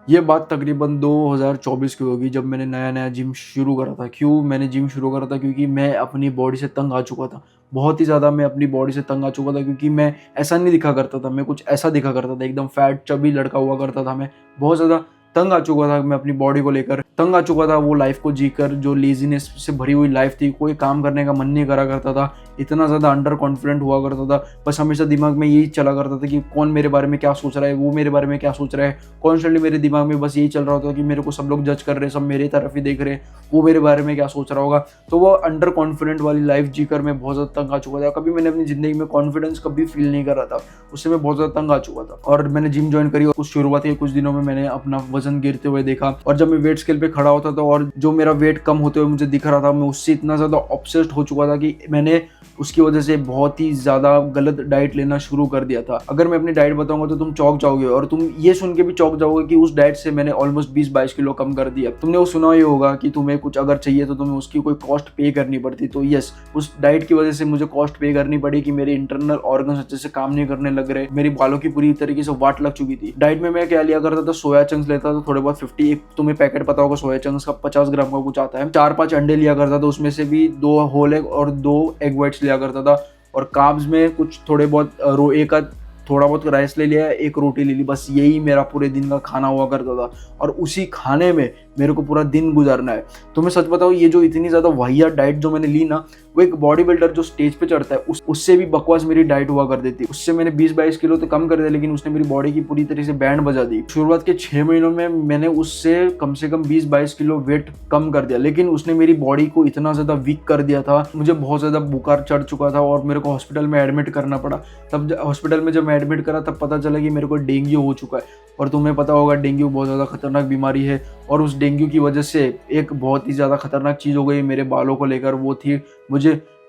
ये बात तकरीबन 2024 की होगी जब मैंने नया-नया जिम शुरू करा था। क्यों मैंने जिम शुरू करा था? क्योंकि मैं अपनी बॉडी से तंग आ चुका था। बहुत ही ज़्यादा मैं अपनी बॉडी से तंग आ चुका था क्योंकि मैं ऐसा नहीं दिखा करता था, मैं कुछ ऐसा दिखा करता था, एकदम फैट चबी लड़का हुआ करता था मैं। बहुत ज़्यादा तंग आ चुका था मैं अपनी बॉडी को लेकर, तंग आ चुका था वो लाइफ़ को जीकर जो लेज़ीनेस से भरी हुई लाइफ़ थी, कोई काम करने का मन नहीं करा करता था, इतना ज़्यादा अंडर कॉन्फिडेंट हुआ करता था। बस हमेशा दिमाग में यही चला करता था कि कौन मेरे बारे में क्या सोच रहा है, वो मेरे बारे में क्या सोच रहा है। कॉन्स्टेंटली मेरे दिमाग में बस यही चल रहा होता कि मेरे को सब लोग जज कर रहे हैं, सब मेरे तरफ ही देख रहे हैं, वो मेरे बारे में क्या सोच रहा होगा। तो वो अंडर कॉन्फिडेंट वाली लाइफ जीकर मैं बहुत ज़्यादा तंग आ चुका था। कभी मैंने अपनी ज़िंदगी में कॉन्फिडेंस कभी फील नहीं कर रहा था, उससे मैं बहुत ज़्यादा तंग आ चुका था। और मैंने जिम ज्वाइन करी और कुछ शुरुआती के कुछ दिनों में मैंने अपना वजन गिरते हुए देखा, और जब मैं वेट स्केल पे खड़ा होता था और जो मेरा वेट कम होते हुए मुझे दिख रहा था, मैं उससे इतना ज़्यादा ऑब्सेस्ड हो चुका था कि मैंने उसकी वजह से बहुत ही ज़्यादा गलत डाइट लेना शुरू कर दिया था। अगर मैं अपनी डाइट बताऊंगा तो तुम चौंक जाओगे, और तुम ये सुन के भी चौंक जाओगे कि उस डाइट से मैंने ऑलमोस्ट 20-22 किलो कम कर दिया। तुमने वो सुना ही होगा कि तुम्हें कुछ अगर चाहिए तो तुम्हें उसकी कोई कॉस्ट पे करनी पड़ती। तो यस, उस डाइट की वजह से मुझे कॉस्ट पे करनी पड़ी कि मेरे इंटरनल ऑर्गन्स अच्छे से काम नहीं करने लग रहे, मेरी बालों की पूरी तरीके से वाट लग चुकी थी। डाइट में मैं क्या लिया करता था, सोया चंक्स लेता था थोड़े बहुत 50, एक तुम्हें पैकेट पता होगा सोया चंक्स का 50 ग्राम का कुछ आता है, 4-5 अंडे लिया करता था, उसमें से भी 2 होल एग और 2 एग व्हाइट्स लिया करता था। और कार्ब्स में कुछ थोड़े बहुत एक आध थोड़ा बहुत राइस ले लिया, एक रोटी ले ली, बस यही मेरा पूरे दिन का खाना हुआ करता था। और उसी खाने में मेरे को पूरा दिन गुजारना है। तो मैं सच बताऊँ, ये जो इतनी ज़्यादा वाहियात डाइट जो मैंने ली ना, वो एक बॉडी बिल्डर जो स्टेज पे चढ़ता है उससे भी बकवास मेरी डाइट हुआ कर देती। उससे मैंने 20-22 किलो तो कम कर दिया, लेकिन उसने मेरी बॉडी की पूरी तरह से बैंड बजा दी। शुरुआत के 6 महीनों में मैंने उससे कम से कम 20-22 किलो वेट कम कर दिया, लेकिन उसने मेरी बॉडी को इतना ज़्यादा वीक कर दिया था, मुझे बहुत ज़्यादा बुखार चढ़ चुका था और मेरे को हॉस्पिटल में एडमिट करना पड़ा। तब हॉस्पिटल में जब मैं एडमिट करा तब पता चला कि मेरे को डेंगू हो चुका है। और तुम्हें पता होगा डेंगू बहुत ज़्यादा खतरनाक बीमारी है, और उस डेंगू की वजह से एक बहुत ही ज़्यादा खतरनाक चीज़ हो गई मेरे बालों को लेकर। वो थी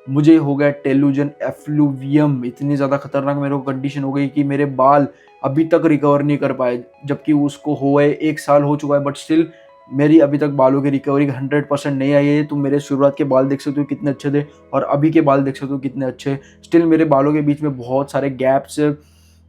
मुझे हो गया टेलुजन एफ्लूवियम। इतनी ज़्यादा खतरनाक मेरे को कंडीशन हो गई कि मेरे बाल अभी तक रिकवर नहीं कर पाए, जबकि उसको हुए 1 साल हो चुका है, बट स्टिल मेरी अभी तक बालों की रिकवरी 100% नहीं आई है। तुम मेरे शुरुआत के बाल देख सकते हो कितने अच्छे थे, और अभी के बाल देख सकते हो कितने अच्छे। स्टिल मेरे बालों के बीच में बहुत सारे गैप्स,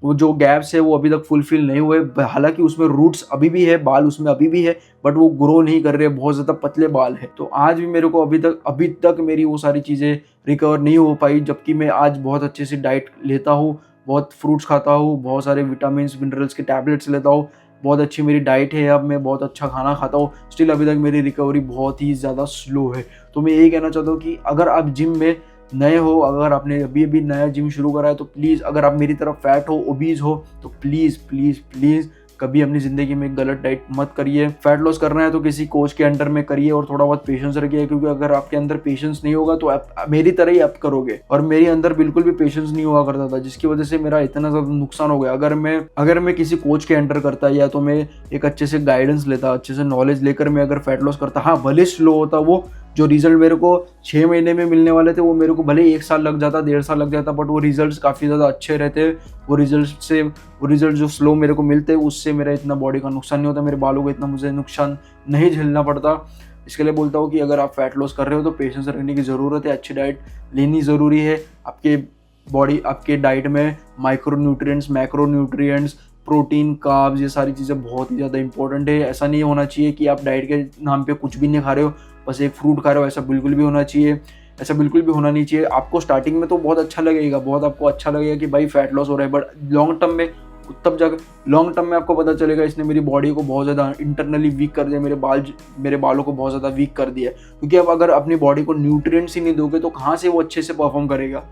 वो जो गैप्स है वो अभी तक फुलफिल नहीं हुए। हालांकि उसमें रूट्स अभी भी है, बाल उसमें अभी भी है, बट वो ग्रो नहीं कर रहे, बहुत ज़्यादा पतले बाल है। तो आज भी मेरे को अभी तक मेरी वो सारी चीज़ें रिकवर नहीं हो पाई, जबकि मैं आज बहुत अच्छे से डाइट लेता हूँ, बहुत फ्रूट्स खाता हूँ, बहुत सारे विटामिन मिनरल्स के टैबलेट्स लेता हूँ, बहुत अच्छी मेरी डाइट है, अब मैं बहुत अच्छा खाना खाता हूँ। स्टिल अभी तक मेरी रिकवरी बहुत ही ज़्यादा स्लो है। तो मैं यही कहना चाहता हूँ कि अगर आप जिम में नए हो, अगर आपने अभी नया जिम शुरू करा है, तो प्लीज़, अगर आप मेरी तरफ फैट हो, ओबीज हो, तो प्लीज़ प्लीज़ प्लीज़ कभी अपनी ज़िंदगी में गलत डाइट मत करिए। फैट लॉस करना है तो किसी कोच के अंडर में करिए और थोड़ा बहुत पेशेंस रखिए, क्योंकि अगर आपके अंदर पेशेंस नहीं होगा तो आप मेरी तरह ही आप करोगे। और मेरे अंदर बिल्कुल भी पेशेंस नहीं हुआ करता था, जिसकी वजह से मेरा इतना ज़्यादा नुकसान हो गया। अगर मैं किसी कोच के अंडर करता, या तो मैं एक अच्छे से गाइडेंस लेता, अच्छे से नॉलेज लेकर मैं अगर फैट लॉस करता, हाँ भले स्लो होता, वो जो रिजल्ट मेरे को 6 महीने में मिलने वाले थे वो मेरे को भले 1 साल लग जाता, 1.5 साल लग जाता, बट वो रिजल्ट्स काफ़ी ज़्यादा अच्छे रहते। वो रिजल्ट जो स्लो मेरे को मिलते, उससे मेरा इतना बॉडी का नुकसान नहीं होता, मेरे बालों को इतना मुझे नुकसान नहीं झेलना पड़ता। इसके लिए बोलता हूँ कि अगर आप फैट लॉस कर रहे हो तो पेशेंस रखने की ज़रूरत है, अच्छी डाइट लेनी ज़रूरी है। आपके डाइट में micro nutrients, macro nutrients, protein, carbs, ये सारी चीज़ें बहुत ही ज़्यादा इंपॉर्टेंट है। ऐसा नहीं होना चाहिए कि आप डाइट के नाम पे कुछ भी नहीं खा रहे हो, बस एक फ्रूट खा रहे हो, ऐसा बिल्कुल भी होना चाहिए। ऐसा बिल्कुल भी होना नहीं चाहिए। आपको स्टार्टिंग में तो बहुत अच्छा लगेगा, बहुत आपको अच्छा लगेगा कि भाई फैट लॉस हो रहा है, बट लॉन्ग टर्म में आपको पता चलेगा इसने मेरी बॉडी को बहुत ज़्यादा इंटरनली वीक कर दिया, मेरे बालों को बहुत ज़्यादा वीक कर दिया। क्योंकि अब अगर अपनी बॉडी को न्यूट्रिएंट्स ही नहीं दोगे तो कहाँ से वो अच्छे से परफॉर्म करेगा।